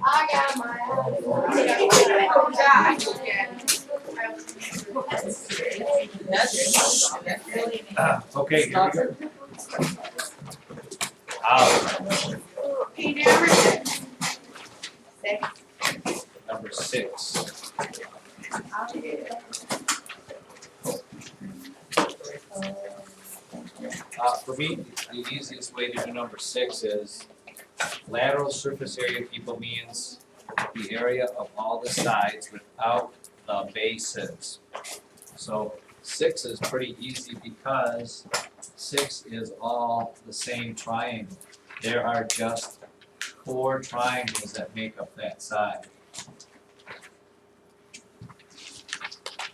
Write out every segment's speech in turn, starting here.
I got my Okay, here we go. Number 6. For me, the easiest way to do number 6 is lateral surface area people means the area of all the sides without the bases. So 6 is pretty easy because 6 is all the same triangle. There are just 4 triangles that make up that side.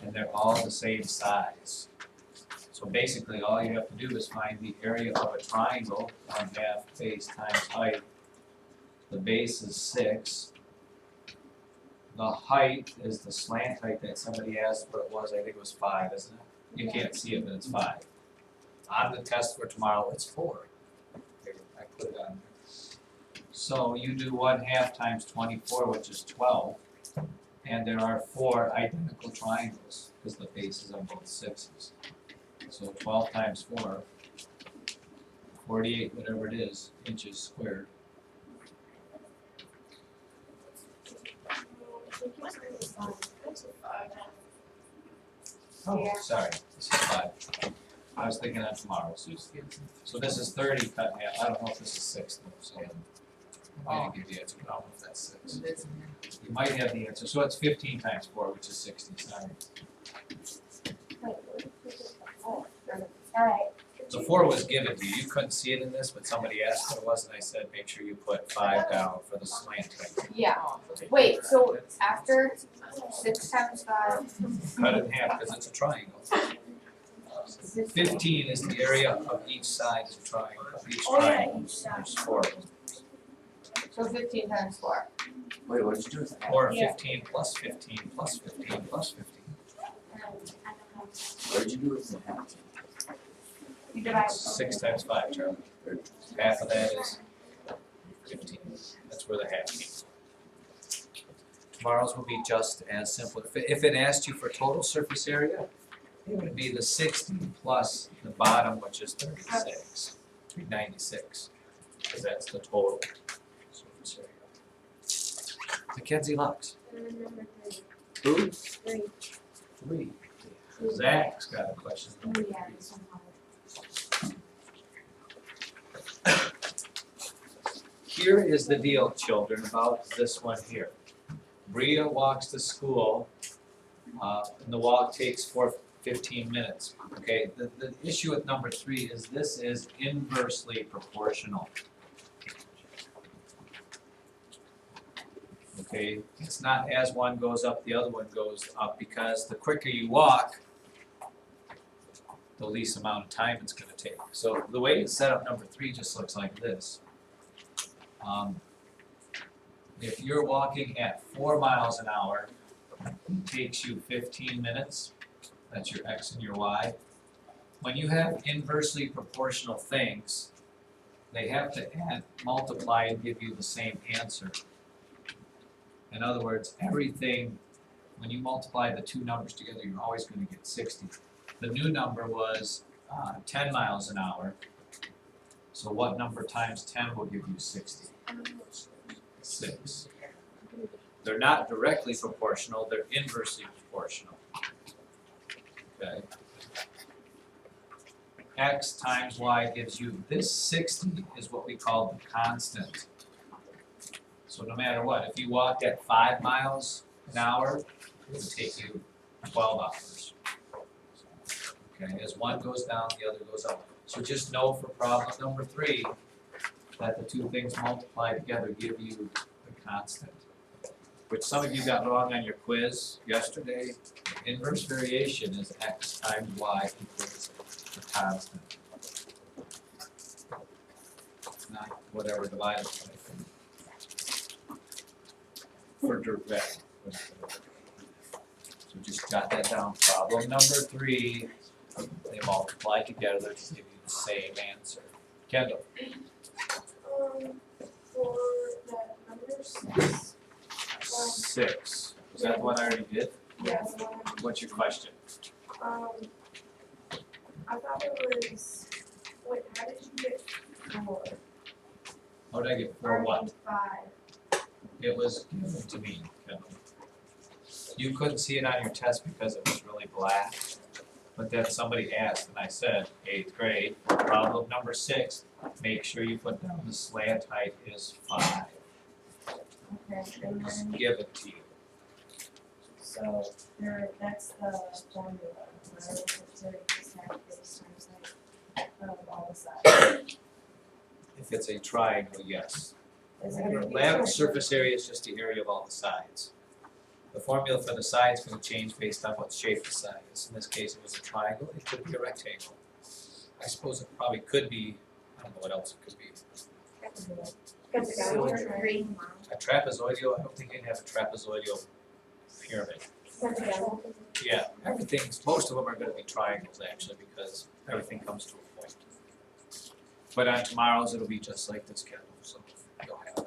And they're all the same size. So basically all you have to do is find the area of a triangle, 1/2 base times height. The base is 6. The height is the slant height that somebody asked what it was. I think it was 5, isn't it? You can't see it, but it's 5. On the test for tomorrow, it's 4. Here, I put it on there. So you do 1/2 times 24, which is 12. And there are 4 identical triangles, because the bases are both 6s. So 12 times 4, 48, whatever it is, inches squared. Oh, sorry, this is 5. I was thinking on tomorrow. So this is 30 cut in half. I don't know if this is 6 though, so I didn't give the answer, but I don't know if that's 6. You might have the answer. So it's 15 times 4, which is 60, sorry. The 4 was given to you. You couldn't see it in this, but somebody asked what it was, and I said, make sure you put 5 down for the slant height. Yeah. Wait, so after 6 times 5. Cut it in half, because it's a triangle. 15 is the area of each side of the triangle. Of each triangle, there's 4. So 15 times 4. Wait, what did you do? Or 15 plus 15 plus 15 plus 15. What did you do with the half? You divide. 6 times 5, Charlie. Half of that is 15. That's where the half came from. Tomorrow's will be just as simple. If it asked you for total surface area, it would be the 60 plus the bottom, which is 36, 396, because that's the total surface area. Mackenzie Lux. Who? 3. Zach's got a question. Here is the deal, children, about this one here. Bria walks to school, and the walk takes 15 minutes. Okay, the issue with number 3 is this is inversely proportional. Okay, it's not as one goes up, the other one goes up, because the quicker you walk, the least amount of time it's going to take. So the way it's set up, number 3 just looks like this. If you're walking at 4 miles an hour, it takes you 15 minutes. That's your X and your Y. When you have inversely proportional things, they have to add, multiply, and give you the same answer. In other words, everything, when you multiply the 2 numbers together, you're always going to get 60. The new number was 10 miles an hour. So what number times 10 will give you 60? 6. They're not directly proportional, they're inversely proportional. Okay. X times Y gives you, this 60 is what we call the constant. So no matter what, if you walked at 5 miles an hour, it would take you 12 hours. Okay, as one goes down, the other goes up. So just know for problem number 3 that the 2 things multiplied together give you the constant. Which some of you got wrong on your quiz yesterday. Inverse variation is X times Y equals the constant. Not whatever divided by. For direct. So just jot that down. Problem number 3, they multiply together to give you the same answer. Kendall, For that number 6. 6. Was that the one I already did? Yeah. What's your question? I thought it was, wait, how did you get 4? How did I get 4 what? 5. It was given to me, Kendall. You couldn't see it on your test because it was really black. But then somebody asked and I said, 8th grade, problem number 6, make sure you put down the slant height is 5. Okay, and Just then, give it to you. so that's the formula, where it's a 30% base times height of all the sides. If it's a triangle, yes. Is it Remember, gonna be lab a- surface area is just the area of all the sides. The formula for the sides is going to change based on what shape the side is. In this case, it was a triangle, it could be a rectangle. I suppose it probably could be, I don't know what else it could be. So it's a three. A trapezoidal, I don't think you'd have a trapezoidal pyramid. Yeah, everything's, most of them are gonna be triangles actually, because everything comes to a point. But on tomorrow's, it'll be just like this, Kendall, so you'll have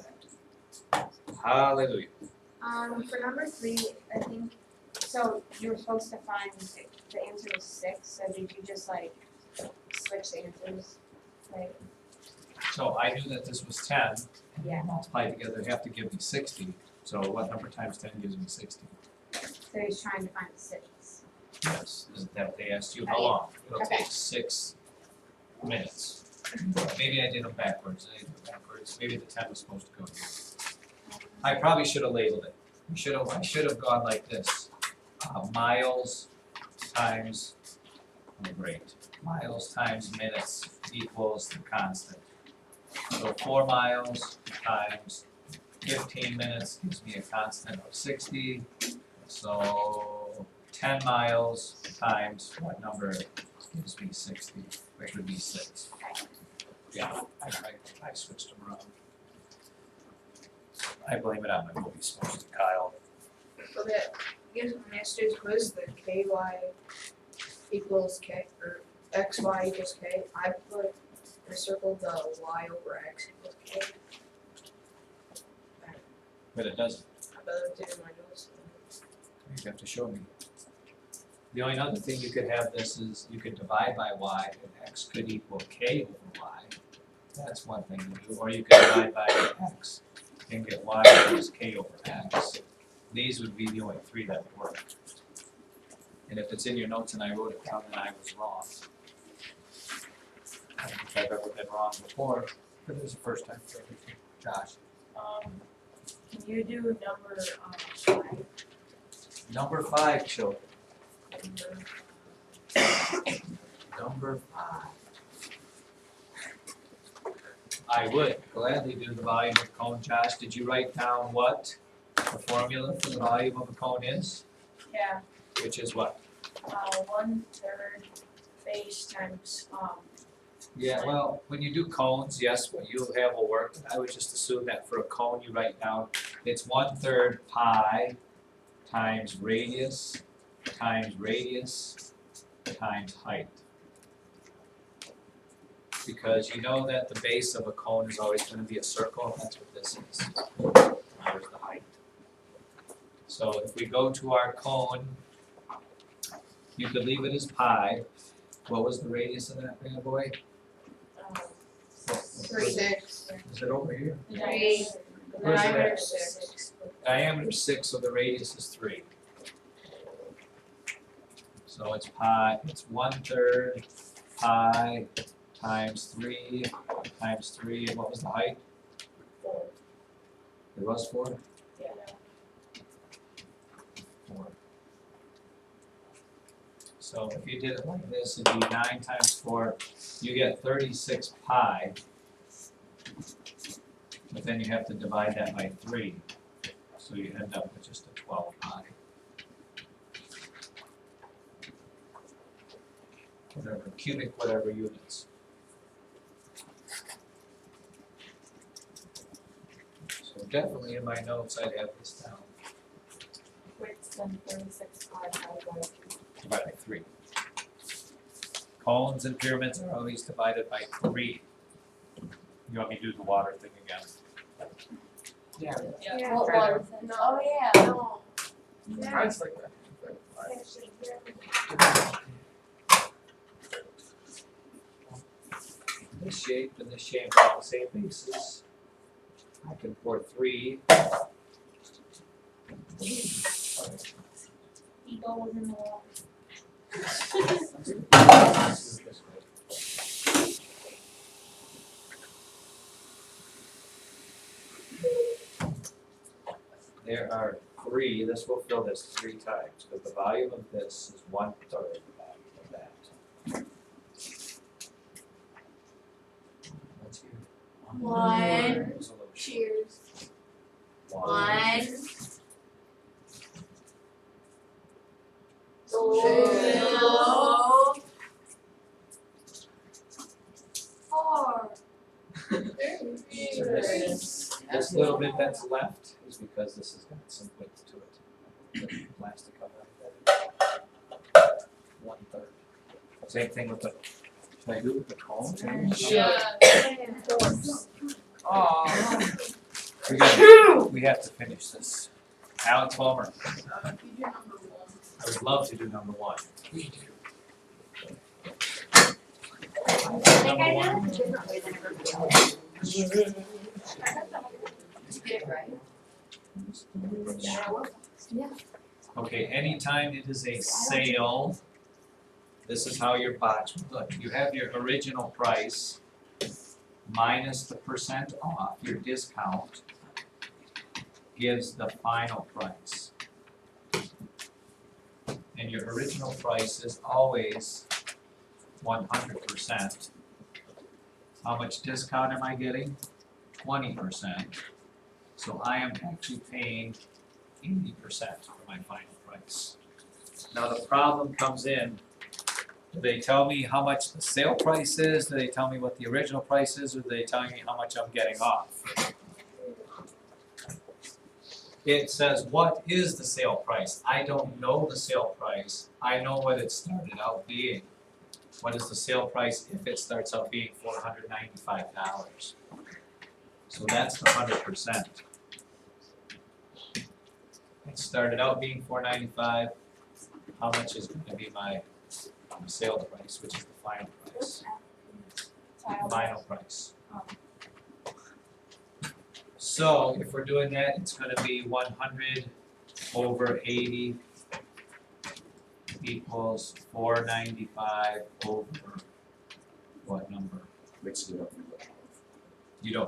that. Hallelujah. For number 3, I think, so you were supposed to find, the answer was 6, so did you just like switch the answers? Like, So I knew that this was 10, yeah, multiplied together, they have to give me 60. So what number times 10 gives me 60? so he's trying to find 6. Yes, isn't that what they asked you? Oh, How yeah. long? It'll Okay. take 6 minutes. Maybe I did them backwards, maybe the 10 was supposed to go here. I probably should have labeled it. I should have gone like this. Miles times, oh great, miles times minutes equals the constant. So 4 miles times 15 minutes gives me a constant of 60. So 10 miles times what number gives me 60, which would be 6. Yeah, I switched them around. I blame it on my movie supposed to Kyle. For that, I guess on yesterday's quiz, the ky equals k, or xy equals k, I circled the y over x equals k. But it doesn't. I better do my notes. You have to show me. The only other thing you could have this is you could divide by y and x could equal k over y. That's one thing to do. Or you could divide by x and get y equals k over x. These would be the only 3 that would work. And if it's in your notes and I wrote it down, then I was wrong. I don't think I've ever been wrong before, but it was the first time for everything. Josh. Can you do number 5? Number 5, children. Number 5. I would gladly do the volume of a cone. Josh, did you write down what the formula for the volume of a cone is? Yeah, Which is what? 1/3 base times, Yeah, well, when you do cones, yes, what you'll have will work. I would just assume that for a cone, you write down, it's 1/3 pi times radius times height. Because you know that the base of a cone is always going to be a circle, and that's what this is. There's the height. So if we go to our cone, you could leave it as pi. What was the radius of that bad boy? 6. Is it over here? 3. Where's it Diameter at? 6. Diameter 6, so the radius is 3. So it's pi, it's 1/3 pi times 3 times 3, and what was the height? 4. It was 4? Yeah. 4. So if you did it like this, it'd be 9 times 4, you get 36 pi. But then you have to divide that by 3, so you end up with just a 12 pi. Whatever, cubic, whatever units. So definitely in my notes, I'd have this down, Wait, then 36 pi divided by 2. divided by 3. Cones and pyramids are always divided by 3. You want me to do the water thing again? Yeah. What water thing? No. Oh, yeah. No. Mine's like that. This shape and this shape are all the same bases. I can pour 3. He goes in the wall. There are 3, this will fill this 3 times, because the volume of this is 1/3 the volume of that. What's here? One. There's a little Cheers. one. Two. 4. So this little bit that's left is because this has got some width to it. The plastic cover. 1/3. Same thing with the, should I do it with the cone too? Aw. We have to finish this. Alex Palmer, If you do number 1. I would love to do number 1. We do. I think I did it a different way than everybody else. Did you get it right? Okay, anytime it is a sale, this is how your box would look. You have your original price minus the percent off, your discount gives the final price. And your original price is always 100%. How much discount am I getting? 20%. So I am actually paying 80% for my final price. Now the problem comes in, do they tell me how much the sale price is? Do they tell me what the original price is? Or do they tell me how much I'm getting off? It says, what is the sale price? I don't know the sale price. I know what it started out being. What is the sale price if it starts out being $495? So that's the 100%. It started out being $495. How much is going to be my sale price, which is the final price? Final price. So if we're doing that, it's going to be 100 over 80 equals 495 over what number? Mix it up.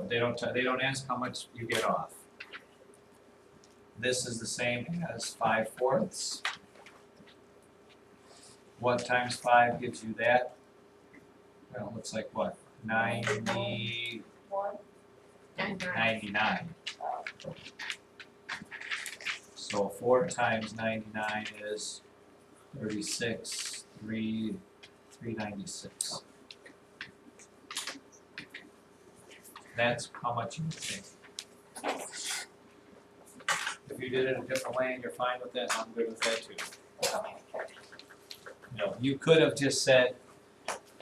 They don't ask how much you get off. This is the same as 5/4. What times 5 gives you that? Well, it looks like what? 99. So 4 times 99 is 36, 396. That's how much you would pay. If you did it a different way and you're fine with that, I'm good with that too. No, you could have just said,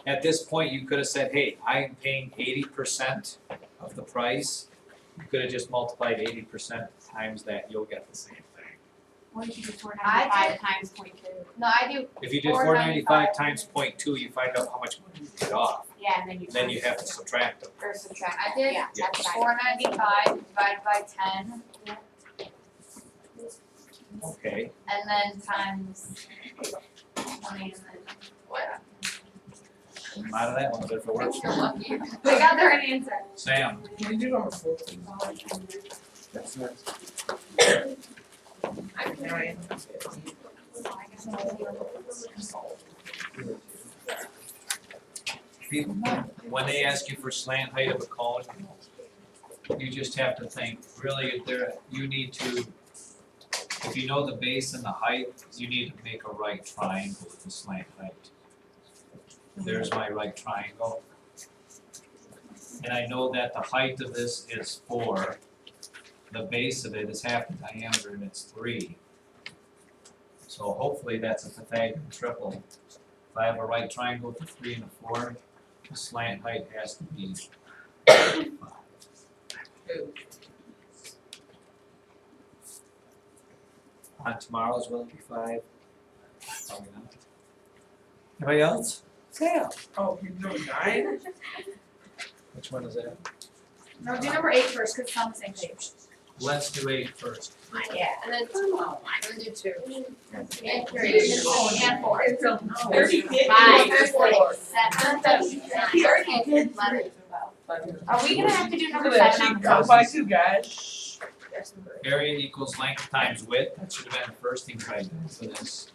at this point, you could have said, hey, I am paying 80% of the price. You could have just multiplied 80% times that, you'll get the same thing. What if you do four I ninety-five did- times 0.2? No, I do. If you did 495 times 0.2, you find out how much money you get off. Yeah, and then you Have to subtract them. or subtract. I that. did Yeah, that's what I 495 divided by 10, Okay. and then times 20, and then what? I'm out of that one, but if it works for You're you. lucky. They got the right answer. Sam, Can you do number 4? That's next. I can. people, when they ask you for slant height of a cone, you just have to think, really, you need to, if you know the base and the height, you need to make a right triangle with the slant height. There's my right triangle. And I know that the height of this is 4. The base of it is half the diameter and it's 3. So hopefully that's a Pythagorean triple. If I have a right triangle with a 3 and a 4, the slant height has to be On tomorrow's, will it be 5? Probably not. Anybody else? Tail. Oh, you're doing 9? Which one is that? No, do number 8 first, cause it's on the same page. Let's do 8 first. Yeah. And then, I'm gonna do 2. And 3, and 4. 30 kids. 5, 6, 7, 8, 9, 11. Are we gonna have to do number Look at 7 that, on she the goes by 2, guys. That's number 8. Area equals length times width. That should have been the first thing right for this.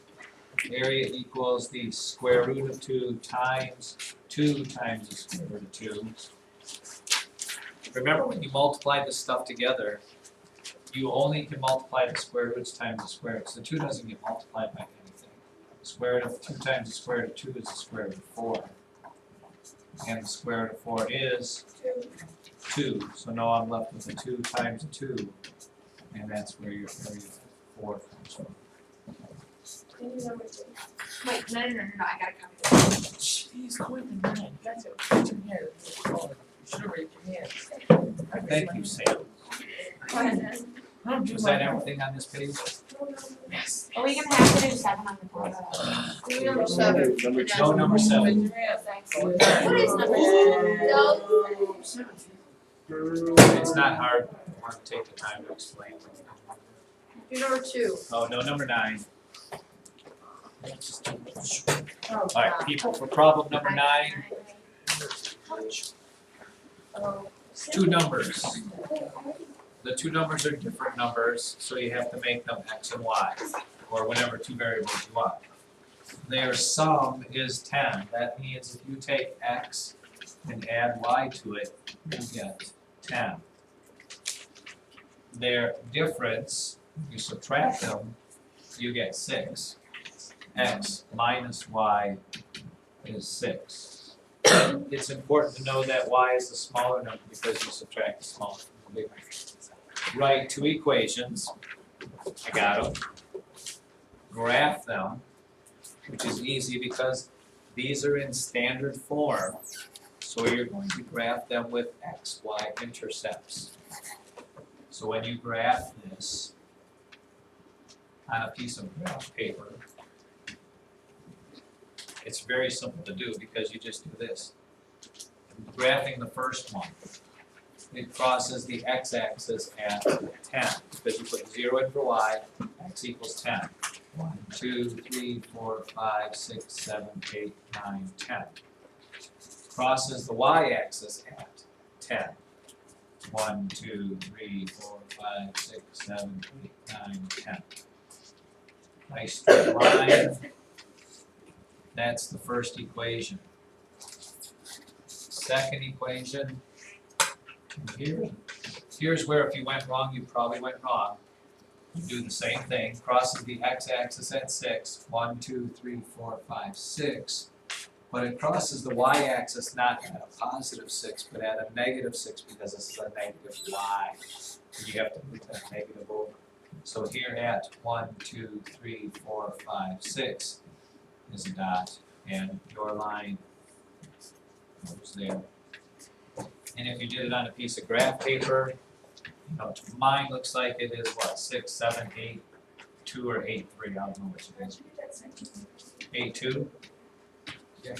Area equals the square root of 2 times 2 times the square root of 2. Remember when you multiply this stuff together, you only can multiply the square roots times the square root. So 2 doesn't get multiplied by anything. The square root of 2 times the square root of 2 is the square root of 4. And the square root of 4 is 2. So now I'm left with a 2 times 2. And that's where your area 4 comes from. Wait, no, I gotta copy this. She's going to 9. That's it. Put your hand. You should have raised your hand. Thank you, Sam. I'm Was that everything on this page? Yes. Are we gonna have to do 7 on the board? Do number 7. Number No, number 7. What is number 7? It's not hard. I want to take the time to explain. Do number 2. Oh, no, number 9. Alright, people, for problem number 9, 2 numbers. The 2 numbers are different numbers, so you have to make them x and y, or whatever 2 variables you want. Their sum is 10. That means if you take x and add y to it, you get 10. Their difference, you subtract them, you get 6. X minus y is 6. It's important to know that y is the smaller number because you subtract the smaller from the bigger. Write 2 equations. I got them. Graph them, which is easy because these are in standard form. So you're going to graph them with x, y intercepts. So when you graph this on a piece of graph paper, it's very simple to do because you just do this. Graphing the first one, it crosses the x-axis at 10 because you put 0 in for y, x equals 10. 1, 2, 3, 4, 5, 6, 7, 8, 9, 10. Crosses the y-axis at 10. 1, 2, 3, 4, 5, 6, 7, 8, 9, 10. Nice straight line. That's the first equation. Second equation, here's where if you went wrong, you probably went wrong. You do the same thing, crosses the x-axis at 6, 1, 2, 3, 4, 5, 6. But it crosses the y-axis not at a positive 6, but at a negative 6 because this is a negative y. You have to move that negative over. So here at 1, 2, 3, 4, 5, 6 is a dot, and your line goes there. And if you did it on a piece of graph paper, you know, mine looks like it is what, 6, 7, 8, 2, or 8, 3, I don't know which it is. 8, 2? Yeah.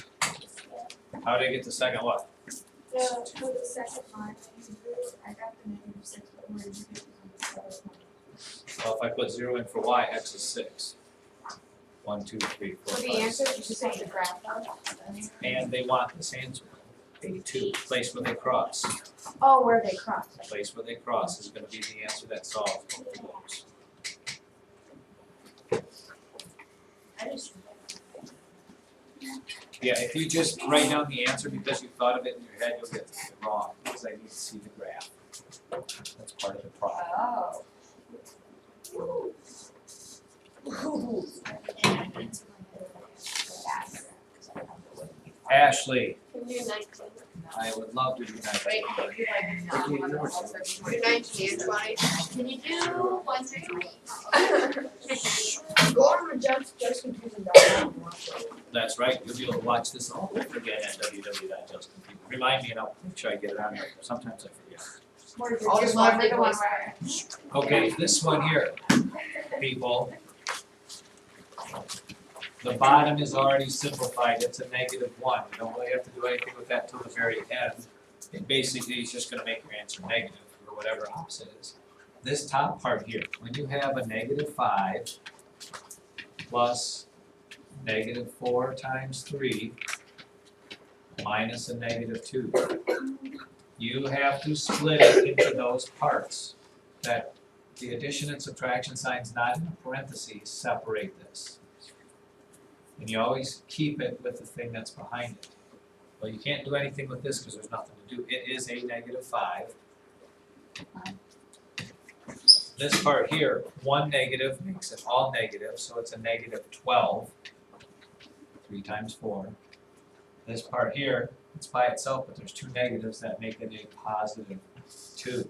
How did I get the second what? For the second line, I got the -6, but where did you get the other one? Well, if I put 0 in for y, x is 6. 1, 2, 3, 4, So the 5, answer 6. is just have to graph them. And they want this answer. 82, place where they cross. Oh, where they cross. The place where they cross is going to be the answer that solves both of those. I just. Yeah, if you just write down the answer because you thought of it in your head, you'll get it wrong because I need to see the graph. That's part of the problem. Oh. Ashley, Can you do 19? I would love to do 19. Wait, can you do like do 19 and 20? Can you do 1 through 20? Go on the just confusing. That's right, you'll be able to watch this all over again at www.justconfusing. Remind me and I'll make sure I get it on there, sometimes I forget. I'll just Lovely the one voice. where- Okay, this one here, people. The bottom is already simplified, it's a -1. You don't really have to do anything with that till the very end. It basically is just gonna make your answer negative, or whatever opposite is. This top part here, when you have a -5 plus -4 times 3 minus a -2, you have to split it into those parts. That the addition and subtraction signs not in parentheses separate this. And you always keep it with the thing that's behind it. Well, you can't do anything with this because there's nothing to do. It is a -5. This part here, one negative makes it all negative, so it's a -12. 3 times 4. This part here, it's by itself, but there's 2 negatives that make it a +2.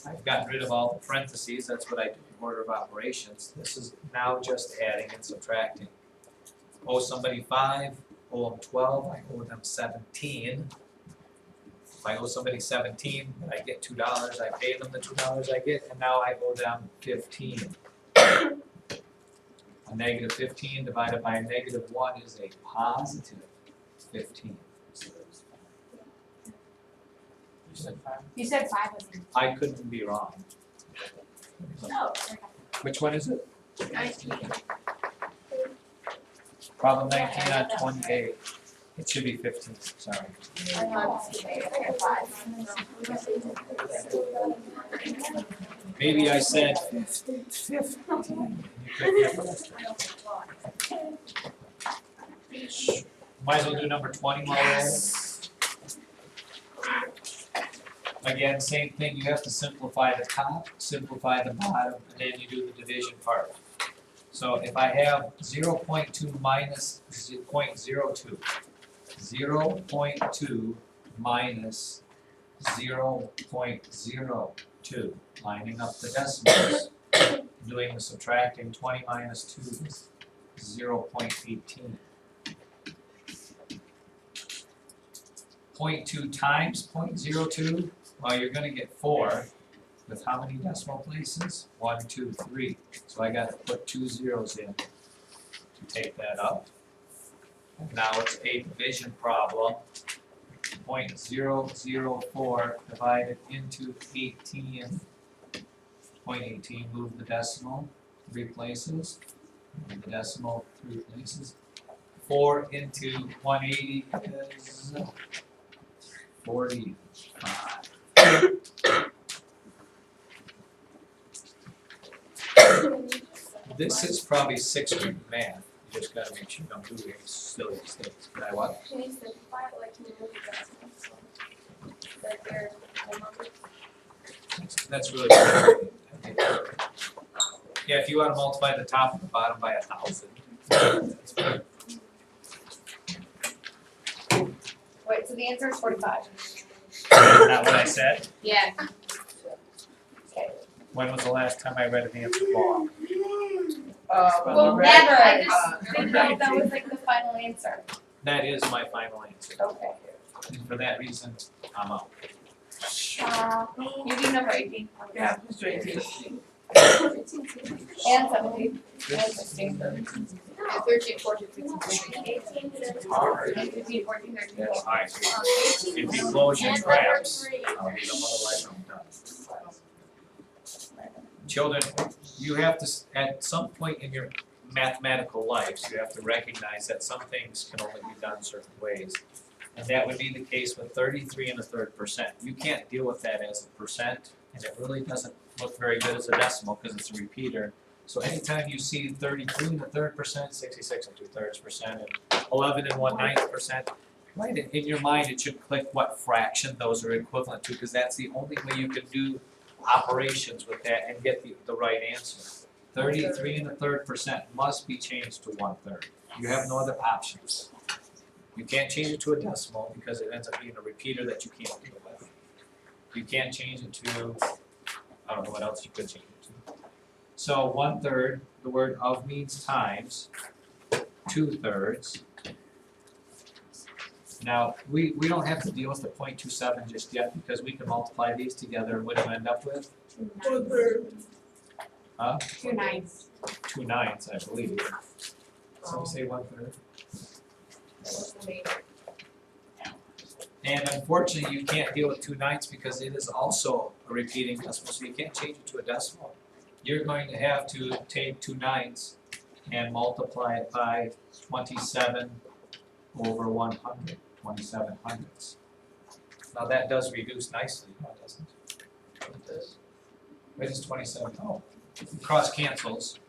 I've gotten rid of all the parentheses, that's what I do in order of operations. This is now just adding and subtracting. Owe somebody 5, owe them 12, I owe them 17. If I owe somebody 17, I get $2, I pay them the $2 I get, and now I owe them 15. A -15 divided by a -1 is a +15. You said 5? You said 5 was in. I couldn't be wrong. Oh, okay. Which one is it? 19. Problem 19 on 28. It should be 15, sorry. I got 5. Maybe I said 15. Might as well do number 20 while we're at it. Again, same thing, you have to simplify the top, simplify the bottom, and then you do the division part. So if I have 0.2 minus 0.02, 0.2 minus 0.02, lining up the decimals, doing the subtracting, 20 minus 2 is 0.18. 0.2 times 0.02, well, you're gonna get 4 with how many decimal places? 1, 2, 3. So I gotta put 2 zeros in to take that up. And now it's a division problem. 0.004 divided into 18. 0.18, move the decimal 3 places. Move the decimal 3 places. 4 into 180 is 45. This is probably 6th grade math. You just gotta make sure you don't do any silly mistakes. Can I what? Can you simplify it, like, can you move the decimals? Like, they're whole numbers? That's really good. Yeah, if you wanna multiply the top and the bottom by 1,000. That's fine. Wait, so the answer is 45? Not what I said. Yeah. Okay. When was the last time I read an answer wrong? Well, Right. never, I just didn't know if that was like the final answer. That is my final answer. Okay. And for that reason, I'm out. You do number 18. Yeah, Mr. 18. And 17. And 16. And 13, 14, 15, 16. 18, 15, 14, 13. Alright, if you close your traps, I'll need them, otherwise I'm done. Children, you have to, at some point in your mathematical lives, you have to recognize that some things can only be done certain ways. And that would be the case with 33 1/3%. You can't deal with that as a percent, and it really doesn't look very good as a decimal because it's a repeater. So anytime you see 33 1/3%, 66 2/3%, and 11 1/9%, right in your mind it should click what fraction those are equivalent to, because that's the only way you can do operations with that and get the right answer. 33 1/3% must be changed to 1/3. You have no other options. You can't change it to a decimal because it ends up being a repeater that you can't deal with. You can't change it to, I don't know what else you could change it to. So 1/3, the word of means times, 2/3. Now, we don't have to deal with the 0.27 just yet because we can multiply these together and what do you end up with? 2 nines. 2 nines, I believe. So say 1/3. And unfortunately, you can't deal with 2 nines because it is also a repeating decimal, so you can't change it to a decimal. You're going to have to take 2 nines and multiply it by 27 over 100, 27 hundredths. Now that does reduce nicely, doesn't it? It is 27, oh, cross cancels,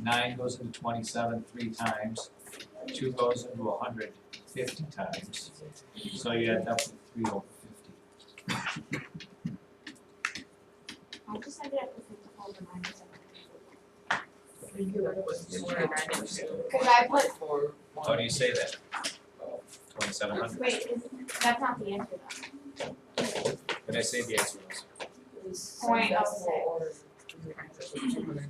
9 goes into 27 3 times, 2 goes into 150 times, so you end up with 3 over 50. I just ended up with 54 over 97. Cause I put, How do you say that? 2700. wait, that's not the answer though. What did I say the answer was? 0.06.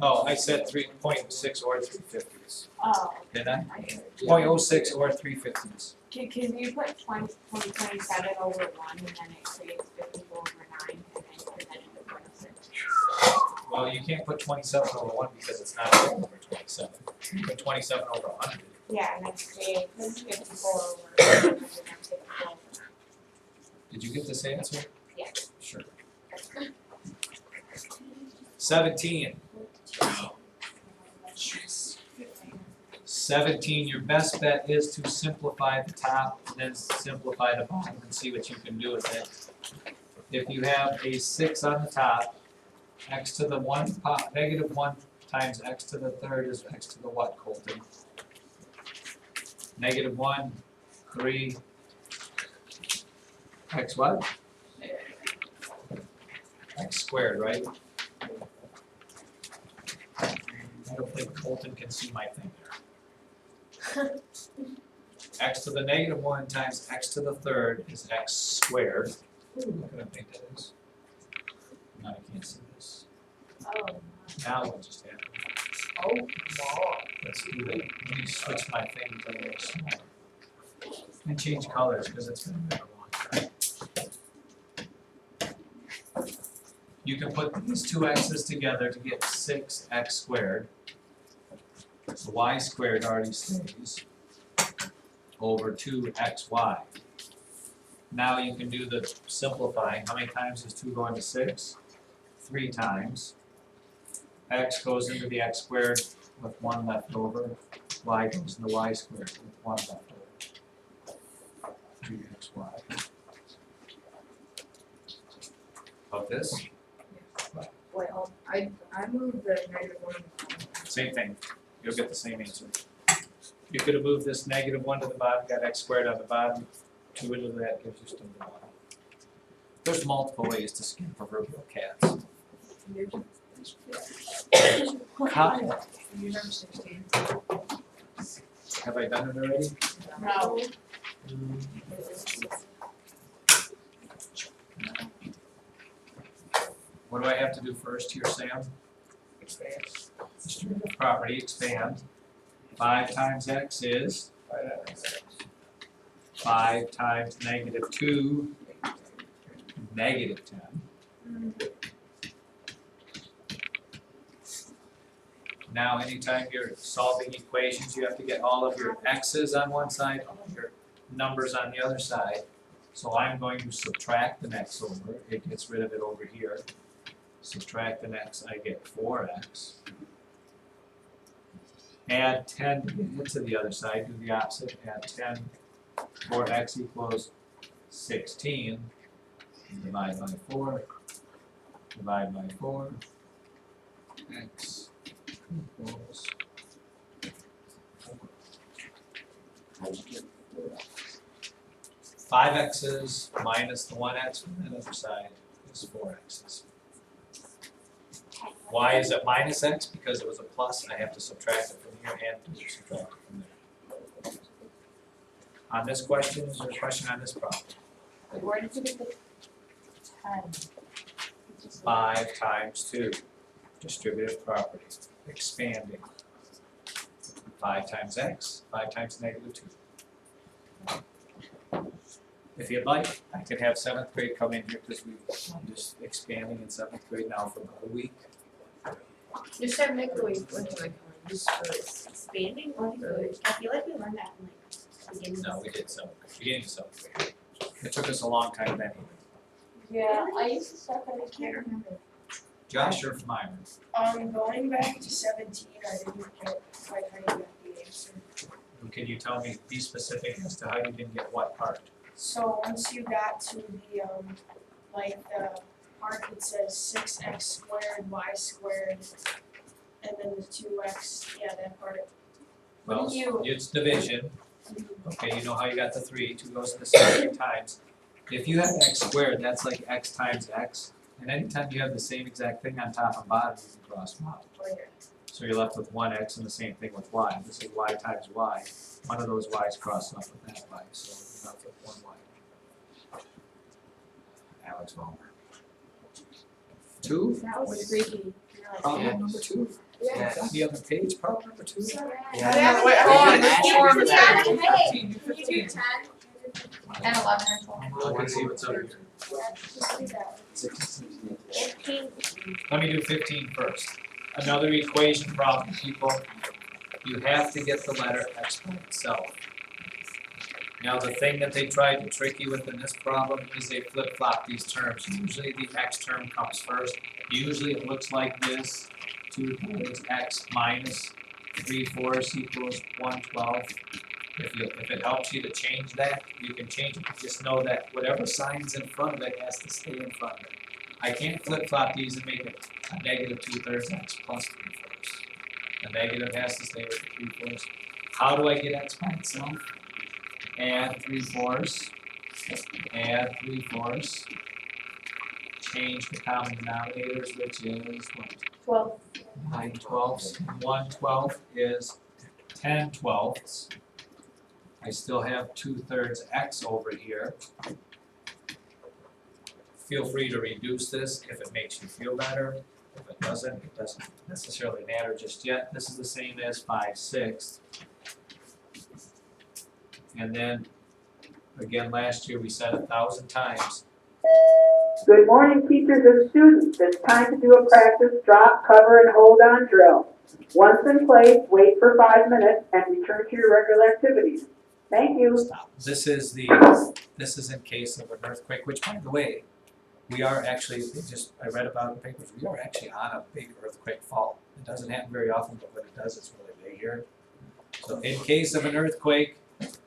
Oh, I said 3.6 or 3/50. Oh, Did I? 0.06 or 3/50. can you put 27 over 1 and then it creates 54 over 9 and then present it to 26? Well, you can't put 27 over 1 because it's not over 27. You put 27 over 100. Yeah, and then creates 54 over 100 and then 54 over 9. Did you get this answer? Yeah. Sure. 17. 17, your best bet is to simplify the top and then simplify the bottom and see what you can do with it. If you have a 6 on the top, x to the 1, negative 1 times x to the third is x to the what, Colton? Negative 1, 3, x what? X squared, right? I don't think Colton can see my thing there. X to the negative 1 times x to the third is x squared. Ooh, look at how big that is. Now I can't see this. Oh. Now what just happened? Oh, wow. Let's do that. Let me switch my thing to a little smaller. And change colors because it's been there a long time. You can put these two x's together to get 6x squared. So y squared already stays over 2xy. Now you can do the simplifying. How many times is 2 going to 6? 3 times. X goes into the x squared with 1 left over. Y goes into y squared with 1 left over. 3xy. About this? Well, I moved the negative 1. Same thing. You'll get the same answer. You could have moved this negative 1 to the bottom, got x squared on the bottom. 2 into that gives you still the bottom. There's multiple ways to skin proverbial cats. How, You remember 16? have I done it already? No. What do I have to do first here, Sam? Distributive property, expand. 5 times x is 5 times negative 2, negative 10. Now, anytime you're solving equations, you have to get all of your x's on one side, all of your numbers on the other side. So I'm going to subtract an x over, it gets rid of it over here. Subtract an x, I get 4x. Add 10 to get it to the other side, do the opposite, add 10, 4x equals 16. Divide by 4, divide by 4, x equals 5 x's minus the 1x from the other side is 4 x's. Why is it minus x? Because it was a plus, I have to subtract it from here and subtract it from there. On this question, is there a question on this problem? Wait, where did you get the 10? 5 times 2, distributive property, expanding. 5 times x, 5 times -2. If you'd like, I could have 7th grade come in here because I'm just expanding in 7th grade now for about a week. Just have microwave when I come in, just for Expanding, I feel like we learned that in like beginning. No, we did 7th grade. It took us a long time then. Yeah, I used to suck at it, can't remember. Josh, you're from Myron. Going back to 17, I didn't get quite how you got the answer. Can you tell me, be specific as to how you didn't get what part? So once you got to the, like the part that says 6x squared, y squared, and then the 2x, yeah, that part. Well, You- it's division. Okay, you know how you got the 3, 2 goes to the same 3 times. If you have x squared, that's like x times x. And anytime you have the same exact thing on top and bottom, you can cross them out. So you're left with 1x and the same thing with y. This is y times y. One of those y's crossed off with that y, so you're left with 1y. Alex Ballmer. 2? That was freaky. Problem number 2. Yeah. On the other page, problem number 2. Yeah. Wait, hold on, let's Yeah. form that. Yeah. 15, do 15. 10 and 11 and 12. Look and see what's over here. Just do that. 15. Let me do 15 first. Another equation problem, people. You have to get the letter x by itself. Now, the thing that they tried to trick you with in this problem is they flip-flop these terms. Usually the x term comes first. Usually it looks like this. 2 times x minus 3/4 equals 1/12. If it helps you to change that, you can change it. Just know that whatever sign's in front of it has to stay in front of it. I can't flip-flop these and make it a negative 2/3 x plus 3/4. The negative has to stay with the 3/4. How do I get x by itself? Add 3/4, add 3/4. Change the common denominators, which is what? 12. 9/12. 1/12 is 10/12. I still have 2/3 x over here. Feel free to reduce this if it makes you feel better. If it doesn't necessarily matter just yet. This is the same as 5/6. And then, again, last year we said 1,000 times. Good morning, teachers and students. It's time to do a practice drop, cover, and hold on drill. Once in place, wait for 5 minutes and return to your regular activities. Thank you. Stop. This is in case of an earthquake, which, by the way, we are actually, I read about in the papers, we are actually on a big earthquake fault. It doesn't happen very often, but when it does, it's really big here. So in case of an earthquake,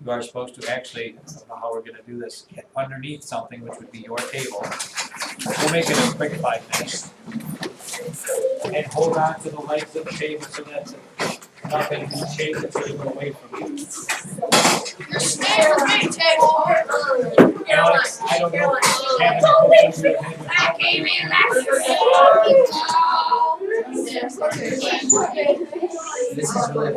you are supposed to actually, I don't know how we're gonna do this, get underneath something, which would be your table. We'll make it a quick 5 minutes. And hold on to the legs of the table so that nothing can shake it so you go away from you. You're staying with me, table. Alex, I don't know. Kevin, I came in last This is really.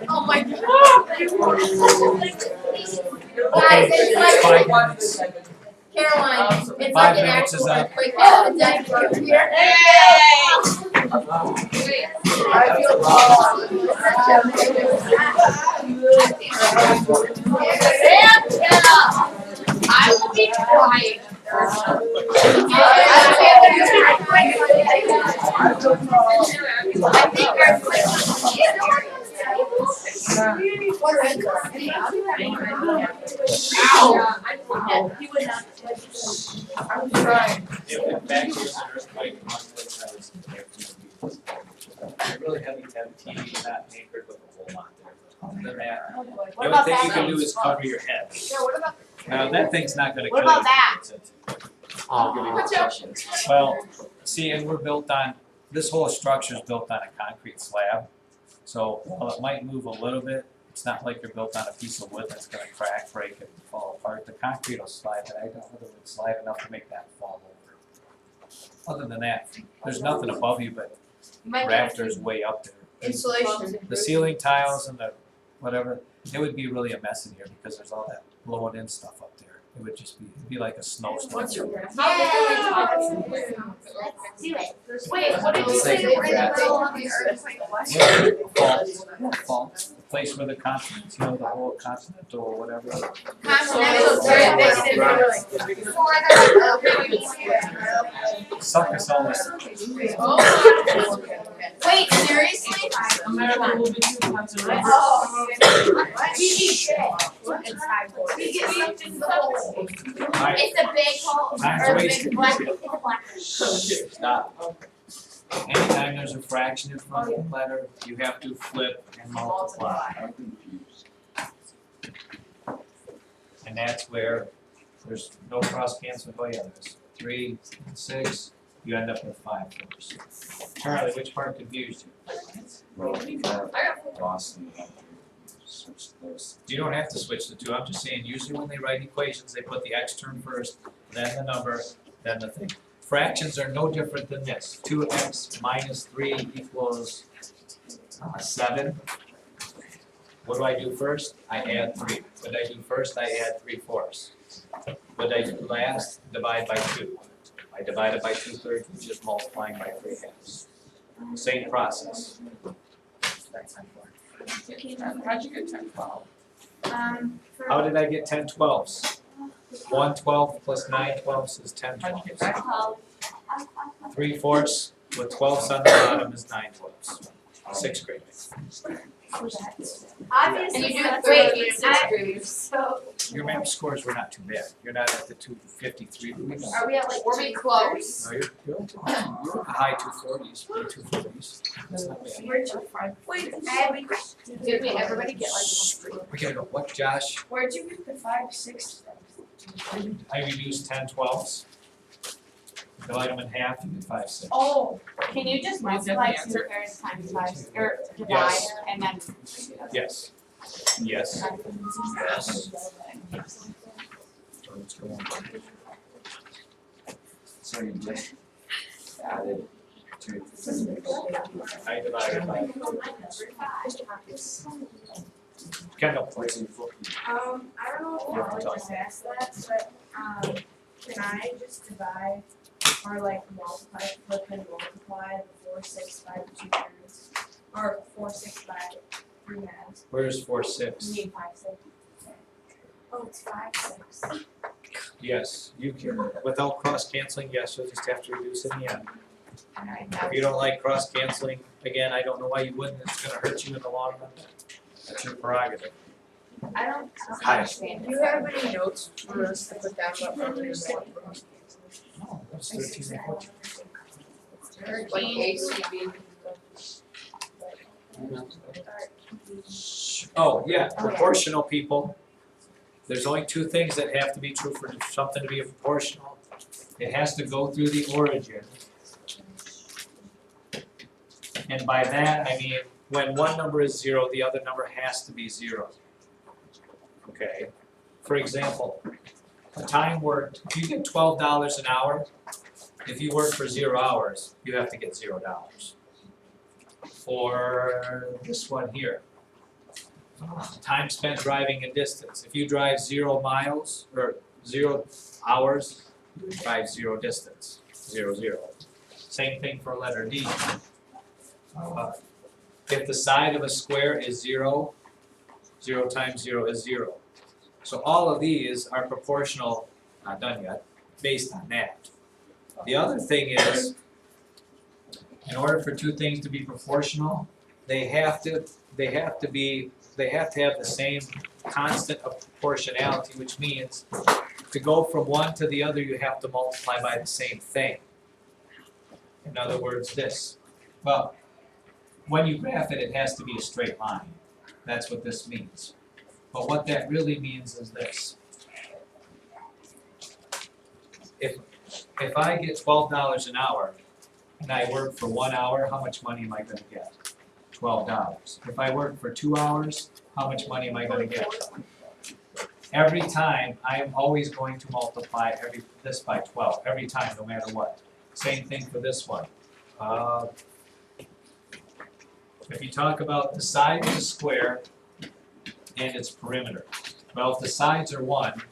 Oh my God. Guys, it's like 5 minutes. Caroline, it's 5 like an minutes is actual up. earthquake that happens here. I feel I will be quiet. I think I'm trying. If back here is an earthquake, it's really heavy to have a TV not anchored with a whole lot there. Other than that, the only thing you can do is cover your head. Yeah, what about? Now, that thing's not gonna kill What you. about that? I'll give you What's the up? questions. Well, see, and we're built on, this whole structure is built on a concrete slab. So while it might move a little bit, It's not like you're built on a piece of wood that's gonna crack, break, and fall apart. The concrete will slide, but I doubt whether it would slide enough to make that fall over. Other than that, there's nothing above you but rafters way up there. Insulation. The ceiling tiles and the whatever, it would be really a mess in here because there's all that blowing in stuff up there. It would just be, it'd be like a snowstorm. What's your graph? Let's do it. Wait, what did you say? Say We're in the that. middle of the earth. Fault, the place where the continents, you know, the whole continental or whatever. Continental Suck us all in. Wait, seriously? America will be too continental. Oh. It's Alright, a big hole, Time's or a big wasted. black, it's a black. stop. Anytime there's a fraction in front of the letter, you have to flip and multiply. I'm confused. And that's where there's no cross canceling. Oh yeah, there's 3 and 6, you end up with 5 first. Charlie, which part confused you? Well, Boston, you have to switch those. You don't have to switch the two, I'm just saying, usually when they write equations, they put the x term first, then the number, then the thing. Fractions are no different than this, 2x minus 3 equals 7. What do I do first? I add 3. What do I do first? I add 3/4. What do I do last? Divide by 2. I divide it by 2/3, which is multiplying by 3/2. Same process. How'd you get 10/12? How did I get 10/12s? 1/12 plus 9/12 is 10/12. How'd you get that? 3/4 with 12s on the bottom is 9/12. 6th grade. Obviously, And you do that's wait, what you it sixth is. graders. So, Your math scores were not too bad. You're not at the 253. are we at like? We're being close. No, you're in the high 240s, mid 240s. That's not bad. Where'd you find? Wait, I have a question. Did we everybody get like We gotta go, what, Josh? Where'd you get the 5, 6? I reduced 10/12s. Divide them in half, you get 5, 6. Oh, Can you just Is that the multiply answer? 2/3 times 5, or divide, Yes. and then? Yes. Yes. Yes. Let's go on. So you just added 2. I divided by. Kendall. What's in foot? I don't know if Molly just asked that, but, can I just divide or like multiply, flip and multiply the 4, 6 by 2/3? Or 4, 6 by 3/2? Where's 4, 6? You need 5, 6. Oh, it's 5, 6. Yes, you can, without cross canceling, yes, you'll just have to reduce in the end. Alright, If you don't like cross canceling, again, I don't know why you wouldn't, it's gonna hurt you in the long run. That's your prerogative. I don't Hi. understand. Do you have any notes for us to put down about what we're doing? No, that's 13 and 14. Like ACB? Oh, yeah, proportional people. There's only 2 things that have to be true for something to be proportional. It has to go through the origin. And by that, I mean, when one number is 0, the other number has to be 0. Okay? For example, a time worked, if you get $12 an hour, if you work for 0 hours, you have to get $0. Or this one here. Time spent driving a distance. If you drive 0 miles or 0 hours, you drive 0 distance, 0, 0. Same thing for letter D. If the side of a square is 0, 0 times 0 is 0. So all of these are proportional, not done yet, based on that. The other thing is, in order for 2 things to be proportional, they have to have the same constant of proportionality, which means to go from one to the other, you have to multiply by the same thing. In other words, this. Well, when you graph it, it has to be a straight line. That's what this means. But what that really means is this. If I get $12 an hour and I work for 1 hour, how much money am I going to get? $12. If I work for 2 hours, how much money am I gonna get? Every time, I am always going to multiply this by 12, every time, no matter what. Same thing for this one. If you talk about the side of the square and its perimeter. Well, if the sides are 1,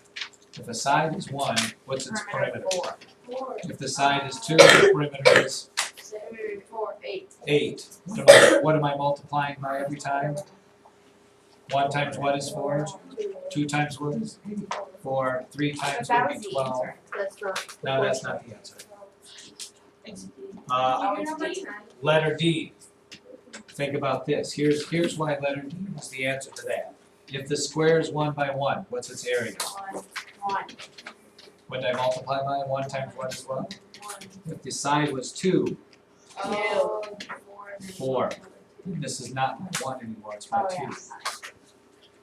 if a side is 1, what's its perimeter? 4. If the side is 2, the perimeter is 4, 8. 8. What am I multiplying by every time? 1 times what is 4? 2 times what is 4? 3 But times that would was be the 12. answer. That's not. No, that's not the answer. Oh, it's D. Letter D. Think about this. Here's why letter D is the answer to that. If the square is 1 by 1, what's its area? 1. What did I multiply by? 1 times what is what? If the side was 2, Oh. 4. This is not by 1 anymore, it's by Oh, 2. yeah.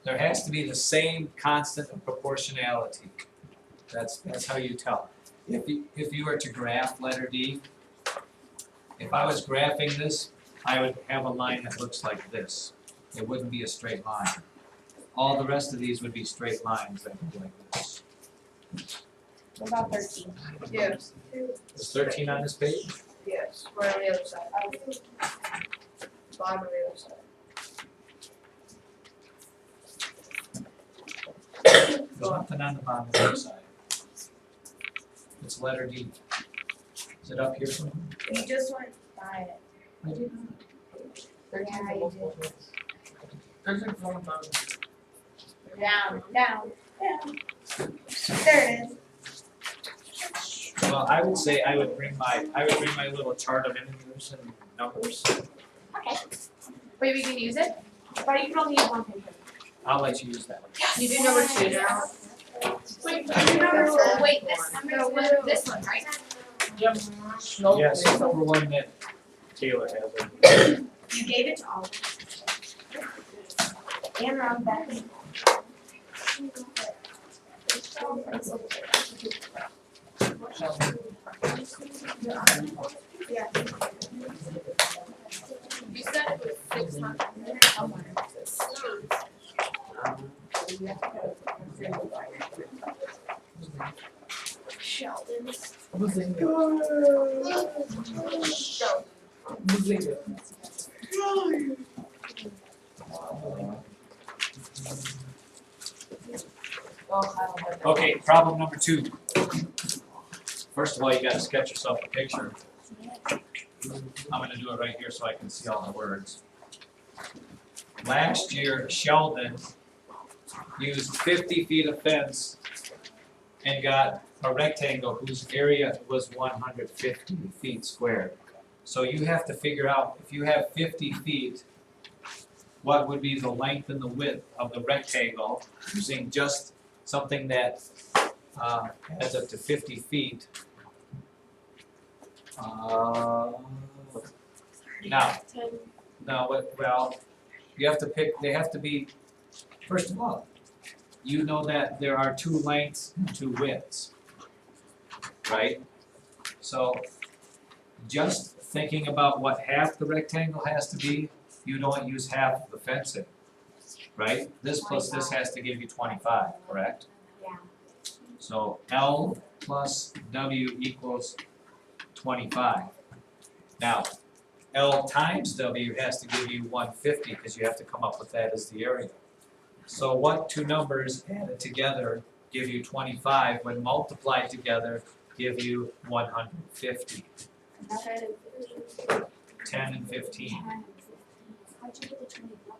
There has to be the same constant of proportionality. That's how you tell. If you were to graph letter D, if I was graphing this, I would have a line that looks like this. It wouldn't be a straight line. All the rest of these would be straight lines that would be like this. What about 13? Yes. Is 13 on this page? Yes. We're on the other side. Bottom of the other side. There's nothing on the bottom of the other side. It's letter D. Is it up here somewhere? You just went by it. I did not. Yeah, you did. There's a phone number. Down, down, down. There it is. Well, I would say I would bring my little chart of integers and numbers. Okay. Wait, we can use it? But you can only use one paper. I'll let you use that one. You do number 2 now. Wait, this number is this one, right? Yep. No, Yes, there's number 1 that Taylor has it. You gave it to all of them. And round back. You said it was 600. Sheldon. Bazinga. Bazinga. Okay, problem number 2. First of all, you gotta sketch yourself a picture. I'm gonna do it right here so I can see all the words. Last year, Sheldon used 50 feet of fence and got a rectangle whose area was 150 feet squared. So you have to figure out, if you have 50 feet, what would be the length and the width of the rectangle using just something that adds up to 50 feet. Well, you have to pick, they have to be, first of all, you know that there are 2 lengths and 2 widths, right? So just thinking about what half the rectangle has to be, you don't use half of the fencing, right? This plus this has to give you 25, correct? Yeah. So L plus W equals 25. Now, L times W has to give you 150 because you have to come up with that as the area. So what 2 numbers added together give you 25, when multiplied together give you 150. 10 and 15. How'd you get the 25?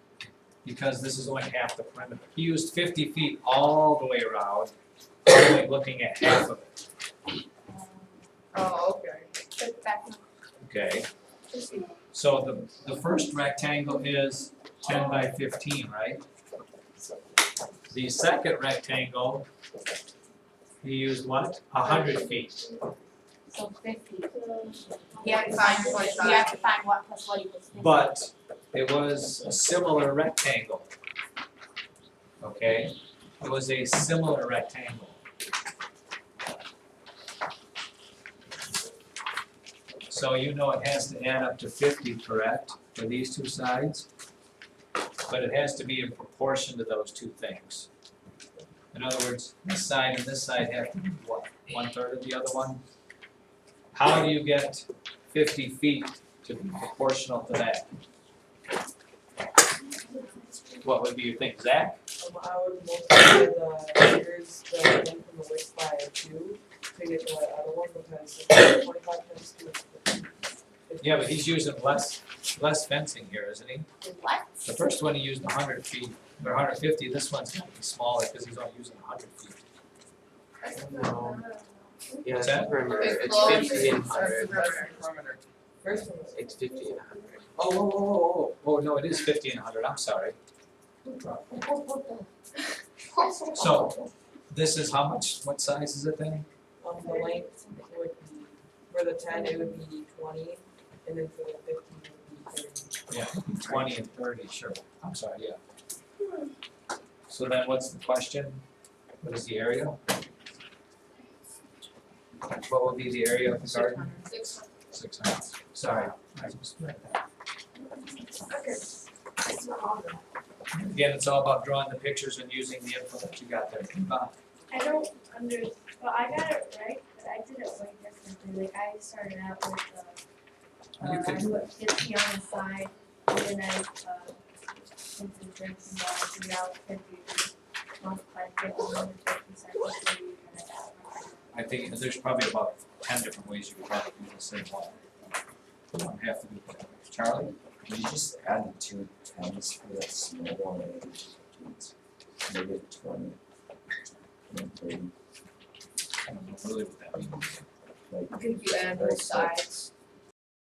Because this is only half the perimeter. He used 50 feet all the way around, only looking at half of it. Oh, okay. Okay. So the first rectangle is 10 by 15, right? The second rectangle, he used what? 100 feet. So 50. You have to find 25. You have to find what plus what equals 50. But it was a similar rectangle. Okay? It was a similar rectangle. So you know it has to add up to 50, correct, for these 2 sides? but it has to be in proportion to those two things. In other words, this side and this side have to be what, 1/3 of the other one? How do you get 50 feet to be proportional to that? What would be your thing, Zach? I would multiply the here's the thing from the waist by 2 to get the other one because it's 25 times 2 is 50. Yeah, but he's using less fencing here, isn't he? What? The first one he used 100 feet, or 150, this one's gonna be smaller because he's only using 100 feet. No. Yeah, What's that? perimeter, It's it's close. 50 and That's 100. the perimeter. First one was It's 50 and 100. Oh, no, it is 50 and 100, I'm sorry. So, this is how much, what size is it then? the length would be, for the 10 it would be 20, and then for the 50 it would be 30. Yeah, 20 and 30, sure, I'm sorry, yeah. So then what's the question? What is the area? What would be the area of the garden? 600. Sorry, I just read that. Again, it's all about drawing the pictures and using the info that you got there. I don't well, I got it right, but I did it way differently. Like I started out with You I could- put 50 on the side, and then I something drinks and I figured out 50 multiplied 50 and 50 seconds. So you kind of I think there's probably about 10 different ways you could probably do the same one. You don't have to do that. Charlie? Can you just add the 2 10s for that small one and maybe 15s? Make it 20. And 30, I don't know really what that means. like Could you add both sides?